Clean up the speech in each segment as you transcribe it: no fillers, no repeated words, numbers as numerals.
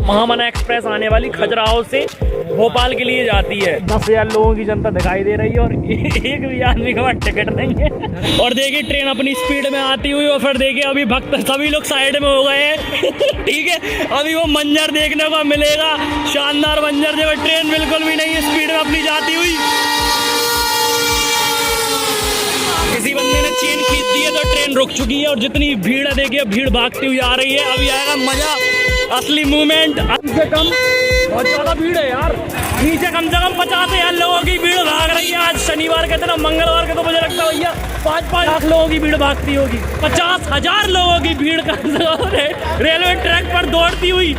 महामना express आने वाली खजुराहो से भोपाल के लिए जाती है। 10,000 लोगों की जनता दिखाई दे रही है और एक भी आदमी के पास टिकट नहीं है। और देखिए ट्रेन अपनी स्पीड में आती हुई और फिर देखिए अभी भक्त सभी लोग साइड में हो गए हैं। ठीक है, अभी वो मंजर देखने को मिलेगा, शानदार मंजर। देखो ट्रेन बिल्कुल भी नहीं स्पीड में अपनी जाती हुई। किसी बंदे ने चेन खींच दी है तो ट्रेन रुक चुकी है और जितनी भीड़ है देखिए भीड़ भागती हुई आ रही है। अभी आएगा मजा, असली मूवमेंट। कम से कम बहुत ज्यादा भीड़ है यार, नीचे कम से कम 50,000 लोगों की भीड़ भाग रही है। आज शनिवार के दिन, मंगलवार के तो मुझे लगता है भैया 5-5 लाख लोगों की भीड़ भागती होगी। 50,000 लोगों की भीड़ रेलवे ट्रैक पर दौड़ती हुई।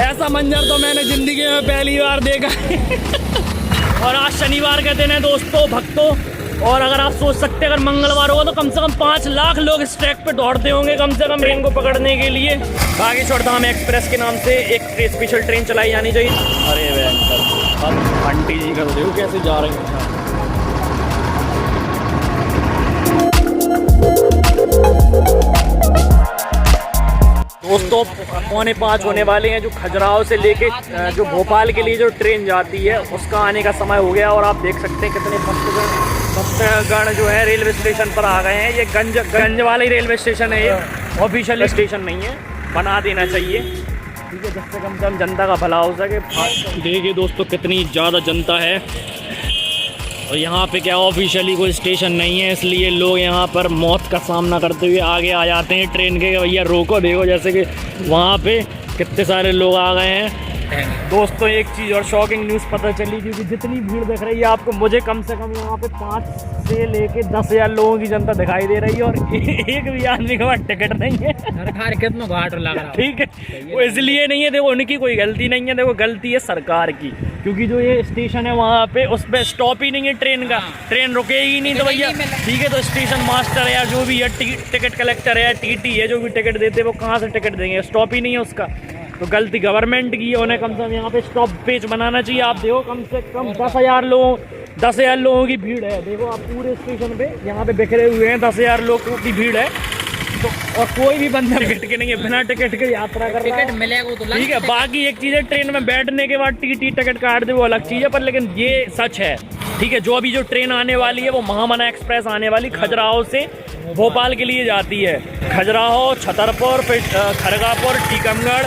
ऐसा मंजर तो मैंने जिंदगी में पहली बार देखा है। और आज शनिवार के दिन है दोस्तों, भक्तों। और अगर आप सोच सकते हैं अगर मंगलवार होगा तो कम से कम 5 लाख लोग इस ट्रैक पे दौड़ते होंगे कम से कम ट्रेन को पकड़ने के लिए। बागेश्वर एक्सप्रेस के नाम से एक स्पेशल ट्रेन चलाई जानी चाहिए। अरे भयंकर, आंटी जी का देखो कैसे जा रहे हैं। दोस्तों 4:45 होने वाले हैं। जो खजुराहो से लेके जो भोपाल के लिए जो ट्रेन जाती है उसका आने का समय हो गया। और आप देख सकते हैं कितने भक्तगण जो है रेलवे स्टेशन पर आ गए हैं। ये गंज वाला ही रेलवे स्टेशन है, ये ऑफिशियल स्टेशन नहीं है, बना देना चाहिए। ठीक है, जिससे कम से कम जनता का भला हो सके। देखिए दोस्तों कितनी ज़्यादा जनता है और यहाँ पे क्या ऑफिशियली कोई स्टेशन नहीं है, इसलिए लोग यहाँ पर मौत का सामना करते हुए आगे आ जाते हैं ट्रेन के। भैया रोको, देखो जैसे कि वहाँ पे कितने सारे लोग आ गए हैं। दोस्तों एक चीज़ और शॉकिंग न्यूज़ पता चली, क्योंकि जितनी भीड़ दिख रही है आपको, मुझे कम से कम यहाँ पे 5 से लेके 10,000 लोगों की जनता दिखाई दे रही है और एक भी आदमी के पास टिकट नहीं है। सरकार कितना घाट लग रहा है। ठीक है, वो इसलिए नहीं है, देखो उनकी कोई गलती नहीं है, देखो गलती है सरकार की। क्योंकि जो ये स्टेशन है वहाँ पे उस पर स्टॉप ही नहीं है ट्रेन का, ट्रेन रुकेगी नहीं तो भैया ठीक है। तो स्टेशन मास्टर है या जो भी है टिकट कलेक्टर है या टीटी है जो भी टिकट देते हैं वो कहाँ से टिकट देंगे, स्टॉप ही नहीं है उसका। तो गलती गवर्नमेंट की है, उन्हें कम से कम यहाँ पे स्टॉप पेज बनाना चाहिए। आप देखो कम से कम 10,000 लोगों की भीड़ है। देखो आप पूरे स्टेशन पे यहाँ पे बिखरे हुए हैं, 10,000 लोगों की भीड़ है। तो और कोई भी बंदा टिकट के नहीं है, बिना टिकट के यात्रा कर रहा है। टिकट मिलेगा तो ठीक है, बाकी एक चीज़ है ट्रेन में बैठने के बाद टीटी टिकट काट दे वो अलग चीज़ है, पर लेकिन ये सच है। ठीक है, जो अभी जो ट्रेन आने वाली है वो महामना एक्सप्रेस आने वाली खजुराहो से भोपाल के लिए जाती है। खजुराहो, छतरपुर, फिर खड़गपुर, टीकमगढ़,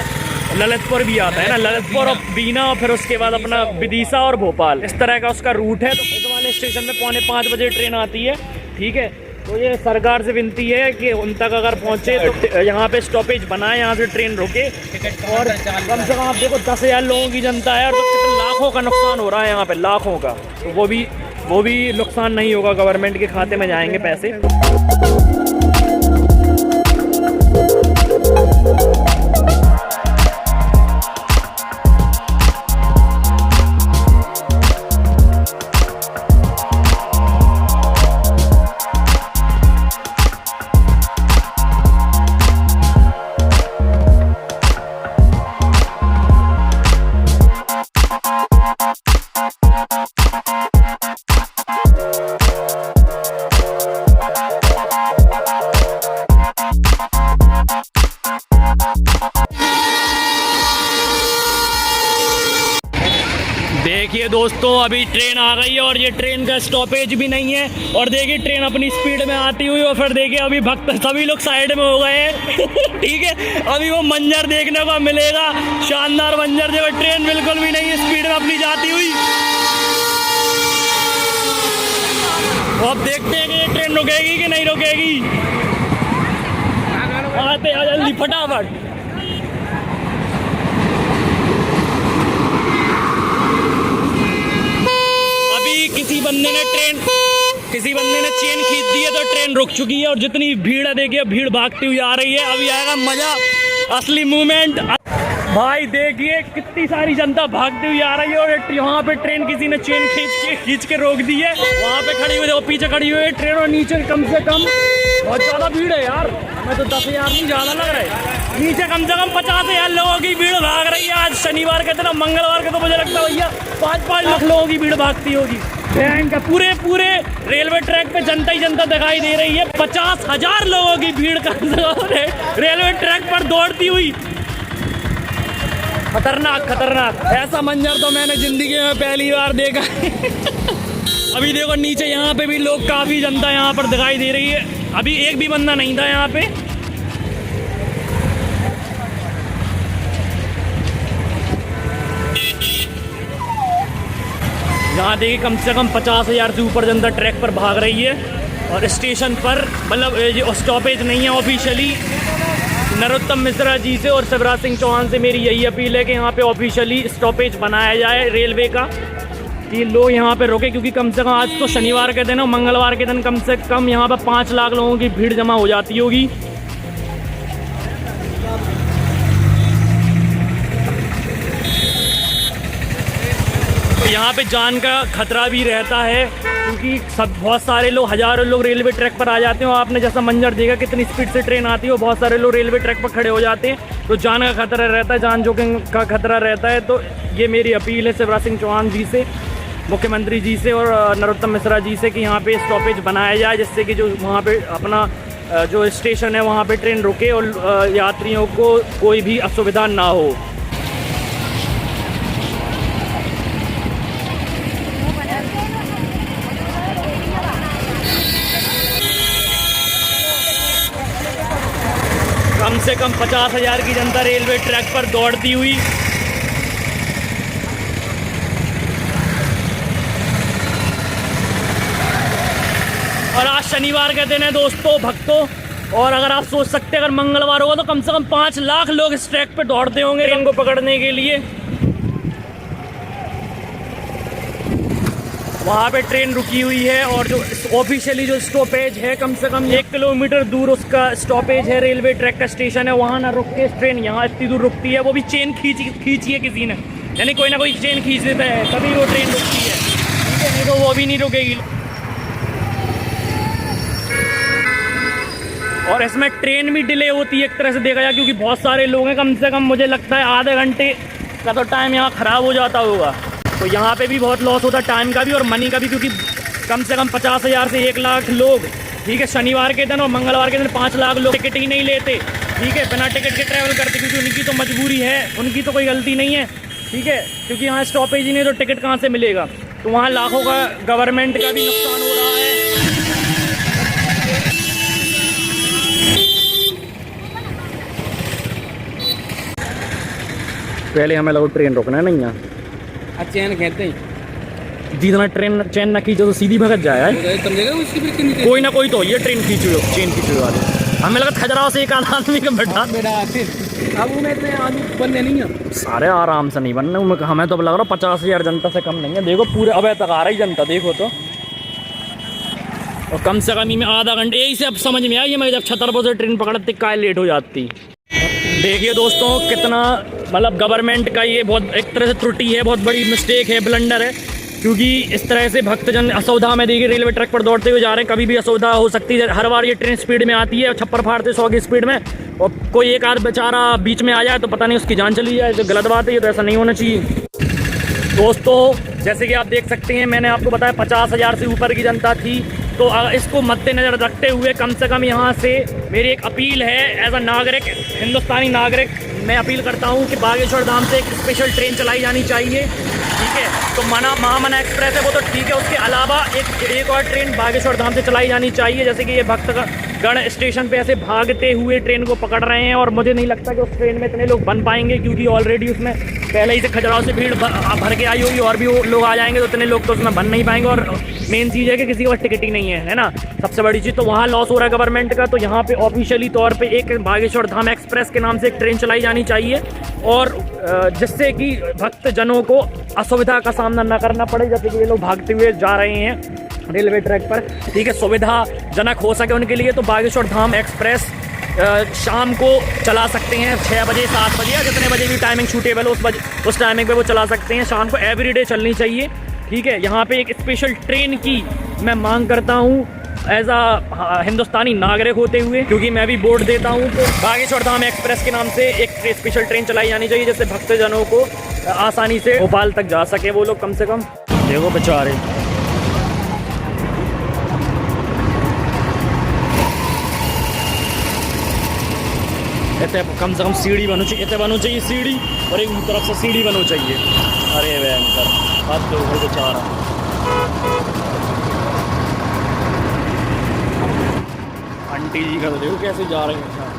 ललितपुर भी आता है ना, ललितपुर और बीना, और फिर उसके बाद अपना विदिशा और भोपाल, इस तरह का उसका रूट है। तो इस वाले स्टेशन में 4:45 बजे ट्रेन आती है। ठीक है, तो ये सरकार से विनती है कि उन तक अगर पहुंचे तो यहाँ पे स्टॉपेज बनाए, यहाँ से ट्रेन रुके। और कम से कम आप देखो 10,000 लोगों की जनता है और तो कितने लाखों का नुकसान हो रहा है यहाँ पे, लाखों का। तो वो भी नुकसान नहीं होगा, गवर्नमेंट के खाते में जाएंगे पैसे। देखिए दोस्तों अभी ट्रेन आ गई है और ये ट्रेन का स्टॉपेज भी नहीं है। और देखिए ट्रेन अपनी स्पीड में आती हुई और फिर देखिए अभी भक्त सभी लोग साइड में हो गए हैं। ठीक है, अभी वो मंजर देखने को मिलेगा, शानदार मंजर। देखो ट्रेन बिल्कुल भी नहीं स्पीड में अपनी जाती हुई। अब देखते हैं कि ये ट्रेन रुकेगी कि नहीं रुकेगी। आते आ जल्दी फटाफट। किसी बंदे ने चेन खींच दी है तो ट्रेन रुक चुकी है और जितनी भीड़ है देखिए भीड़ भागती हुई आ रही है। अभी आएगा मजा, असली मूवमेंट। भाई देखिए कितनी सारी जनता भागती हुई आ रही है और वहाँ पे ट्रेन किसी ने चेन खींच के रोक दी है। वहाँ पे खड़ी हुई, पीछे खड़ी हुई है ट्रेन और नीचे कम से कम बहुत ज़्यादा भीड़ है यार। हमें तो 10,000 नहीं ज़्यादा लग रहा है, नीचे कम से कम 50,000 लोगों की भीड़ भाग रही है। आज शनिवार के दिन, मंगलवार के तो मुझे लगता है भैया 5-5 लाख लोगों की भीड़ भागती होगी। बैंक का पूरे रेलवे ट्रैक पे जनता ही जनता दिखाई दे रही है। 50,000 लोगों की भीड़ का रेलवे ट्रैक पर दौड़ती हुई। खतरनाक खतरनाक, ऐसा मंजर तो मैंने जिंदगी में पहली बार देखा है। अभी देखो नीचे यहाँ पे भी लोग, काफ़ी जनता यहाँ पर दिखाई दे रही है। अभी एक भी बंदा नहीं था यहाँ पे। यहाँ देखिए कम से कम 50,000 से ऊपर जनता ट्रैक पर भाग रही है। और स्टेशन पर मतलब ये स्टॉपेज नहीं है ऑफिशियली। नरोत्तम मिश्रा जी से और शिवराज सिंह चौहान से मेरी यही अपील है कि यहाँ पे ऑफिशियली स्टॉपेज बनाया जाए रेलवे का, कि लोग यहाँ पे रुके, क्योंकि कम से कम आज तो शनिवार के दिन और मंगलवार के दिन कम से कम यहाँ पर 5 लाख लोगों की भीड़ जमा हो जाती होगी। तो यहाँ पे जान का खतरा भी रहता है, क्योंकि बहुत सारे लोग, हज़ारों लोग रेलवे ट्रैक पर आ जाते हैं। और आपने जैसा मंजर देखा कितनी स्पीड से ट्रेन आती है, और बहुत सारे लोग रेलवे ट्रैक पर खड़े हो जाते हैं, तो जान का खतरा रहता है, जान जोखिम का खतरा रहता है। तो ये मेरी अपील है शिवराज सिंह चौहान जी से, मुख्यमंत्री जी से और नरोत्तम मिश्रा जी से, कि यहाँ पे स्टॉपेज बनाया जाए, जिससे कि जो वहाँ पे अपना जो स्टेशन है वहाँ पे ट्रेन रुके और यात्रियों को कोई भी असुविधा ना हो। कम से कम 50,000 की जनता रेलवे ट्रैक पर दौड़ती हुई। और आज शनिवार के दिन है दोस्तों, भक्तों। और अगर आप सोच सकते हैं अगर मंगलवार होगा तो कम से कम 5 लाख लोग इस ट्रैक पे दौड़ते होंगे ट्रेन को पकड़ने के लिए। वहाँ पे ट्रेन रुकी हुई है, और जो ऑफिशियली जो स्टॉपेज है कम से कम 1 किलोमीटर दूर उसका स्टॉपेज है, रेलवे ट्रैक का स्टेशन है। वहाँ ना रुक के ट्रेन यहाँ इतनी दूर रुकती है, वो भी चेन खींची है किसी ने, यानी कोई ना कोई चेन खींच देता है तभी वो ट्रेन रुकती है, ठीक है, नहीं तो वो भी नहीं रुकेगी। और इसमें ट्रेन भी डिले होती है एक तरह से देखा जाए, क्योंकि बहुत सारे लोग हैं, कम से कम मुझे लगता है आधे घंटे का तो टाइम यहाँ ख़राब हो जाता होगा। तो यहाँ पे भी बहुत लॉस होता है, टाइम का भी और मनी का भी, क्योंकि कम से कम 50,000 से 1 लाख लोग, ठीक है, शनिवार के दिन और मंगलवार के दिन 5 लाख लोग टिकट ही नहीं लेते, ठीक है, बिना टिकट के ट्रैवल करते, क्योंकि उनकी तो मजबूरी है, उनकी तो कोई गलती नहीं है, ठीक है, क्योंकि यहाँ स्टॉपेज ही नहीं तो टिकट कहाँ से मिलेगा। तो वहाँ लाखों का गवर्नमेंट का भी नुकसान हो रहा है। पहले हमें लगा ट्रेन रोकना है नहीं यहाँ, चैन कहते हैं, जितना ट्रेन चैन ना खींचो तो सीधी भगत जाए, कोई ना कोई तो ये ट्रेन खींचो, चेन खींचो वाले। हमें लगा खजराव से एक आदमी का बैठा, अब उन्हें इतने आदमी बनने नहीं है, सारे आराम से नहीं बनने। हमें तो अब लग रहा 50,000 जनता से कम नहीं है। देखो पूरे अब तक आ रही जनता, देखो तो। और कम से कम में आधा घंटे, यही से अब समझ में आई है मैं, जब छतरपुर से ट्रेन पकड़ती काय लेट हो जाती। देखिए दोस्तों कितना मतलब गवर्नमेंट का ये बहुत एक तरह से त्रुटि है, बहुत बड़ी मिस्टेक है, ब्लंडर है, क्योंकि इस तरह से भक्तजन असुविधा में देखिए रेलवे ट्रैक पर दौड़ते हुए जा रहे हैं, कभी भी असुविधा हो सकती है। हर बार ये ट्रेन स्पीड में आती है, छप्पर फाड़ते 100 की स्पीड में, और कोई एक आध बेचारा बीच में आ जाए तो पता नहीं उसकी जान चली जाए, तो गलत बात है, ये तो ऐसा नहीं होना चाहिए। दोस्तों जैसे कि आप देख सकते हैं, मैंने आपको बताया 50,000 से ऊपर की जनता थी, तो इसको मद्देनज़र रखते हुए कम से कम यहाँ से मेरी एक अपील है, एज अ नागरिक, हिंदुस्तानी नागरिक, मैं अपील करता हूँ कि बागेश्वर धाम से एक स्पेशल ट्रेन चलाई जानी चाहिए, ठीक है। तो महामना एक्सप्रेस है वो तो ठीक है, उसके अलावा एक और ट्रेन बागेश्वर धाम से चलाई जानी चाहिए। जैसे कि ये भक्तगण स्टेशन पे ऐसे भागते हुए ट्रेन को पकड़ रहे हैं, और मुझे नहीं लगता कि उस ट्रेन में इतने लोग बन पाएंगे, क्योंकि ऑलरेडी उसमें पहले ही से खजुराहो से भीड़ भर के आई होगी, और भी वो लोग आ जाएंगे, तो इतने लोग तो उसमें बन नहीं पाएंगे। और मेन चीज़ है कि किसी के पास टिकट ही नहीं है ना, सबसे बड़ी चीज़। तो वहाँ लॉस हो रहा है गवर्नमेंट का, तो यहाँ पे ऑफिशियली तौर पे एक बागेश्वर धाम एक्सप्रेस के नाम से एक ट्रेन चलाई जानी चाहिए, और जिससे कि भक्तजनों को असुविधा का सामना न करना पड़े। जैसे कि ये लोग भागते हुए जा रहे हैं रेलवे ट्रैक पर, ठीक है, सुविधाजनक हो सके उनके लिए। तो बागेश्वर धाम एक्सप्रेस शाम को चला सकते हैं 6 बजे 7 बजे, या जितने बजे भी टाइमिंग सूटेबल हो उस टाइमिंग पे वो चला सकते हैं। शाम को एवरीडे चलनी चाहिए, ठीक है। यहाँ पे एक स्पेशल ट्रेन की मैं मांग करता हूँ एज आ हिंदुस्तानी नागरिक होते हुए, क्योंकि मैं भी वोट देता हूँ। तो बागेश्वर धाम एक्सप्रेस के नाम से एक स्पेशल ट्रेन चलाई जानी चाहिए, जिससे भक्तजनों को आसानी से भोपाल तक जा सके वो लोग कम से कम। देखो बेचारे, इतने कम से कम सीढ़ी बनू चाहिए, इतने बनू चाहिए सीढ़ी, और एक तरफ से सीढ़ी बनू चाहिए। अरे भयंकर बात तो हो बेचारा। आंटी जी का तो देखो कैसे जा रहे हैं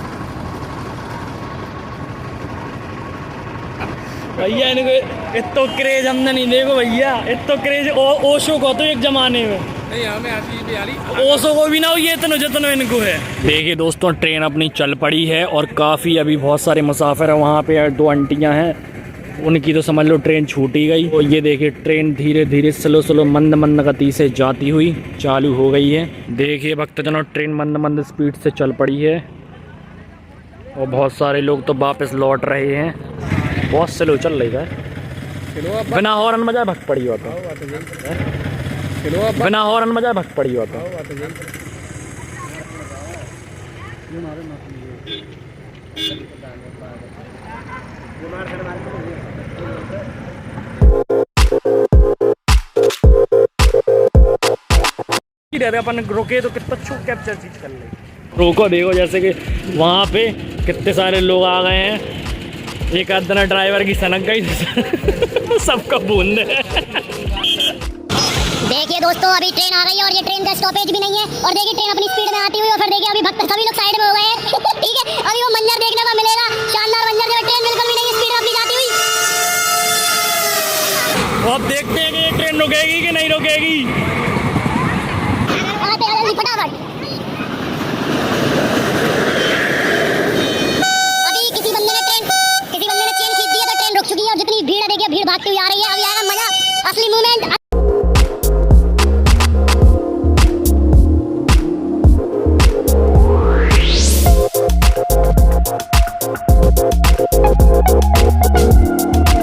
भैया, इनको इतना क्रेज हमने नहीं देखो भैया, इतना क्रेज ओशो को तो एक जमाने में नहीं हमें आती बिहारी ओशो को भी ना हो ये इतना जितना इनको है। देखिए दोस्तों ट्रेन अपनी चल पड़ी है और काफ़ी अभी बहुत सारे मुसाफिर हैं वहाँ पे, 2 आंटियाँ हैं, उनकी तो समझ लो ट्रेन छूटी गई। और ये देखिए ट्रेन धीरे धीरे स्लो स्लो मंद मंद गति से जाती हुई चालू हो गई है। देखिए भक्तजनों ट्रेन मंद मंद स्पीड से चल पड़ी है और बहुत सारे लोग तो वापस लौट रहे हैं। बहुत स्लो चल रही है, बिना हॉर्न बजाए भग पड़ी होता, बिना हॉर्न बजाए भग पड़ी होता। अपन रुके तो कितना अच्छी कैप्चर चीज कर ले, रोको देखो जैसे कि वहाँ पे कितने सारे लोग आ गए हैं, एक आधना ड्राइवर की सनक गई सबका बूंद है। देखिए दोस्तों अभी ट्रेन आ रही है और ये ट्रेन का स्टॉपेज भी नहीं है, और देखिए ट्रेन अपनी स्पीड में आती हुई, और फिर देखिए अभी भक्त सभी लोग साइड में हो गए हैं ठीक है, अभी वो मंजर देखने को मिलेगा, शानदार मंजर जो ट्रेन बिल्कुल भी नहीं स्पीड में अपनी जाती हुई। तो अब देखते हैं कि ये ट्रेन रुकेगी कि नहीं रुकेगी। फटाफट अभी किसी बंदे ने चेन खींच दी है तो ट्रेन रुक चुकी है, और जितनी भीड़ है देखिए भीड़ भागती हुई आ रही है। अभी आएगा मजा, असली मूवमेंट,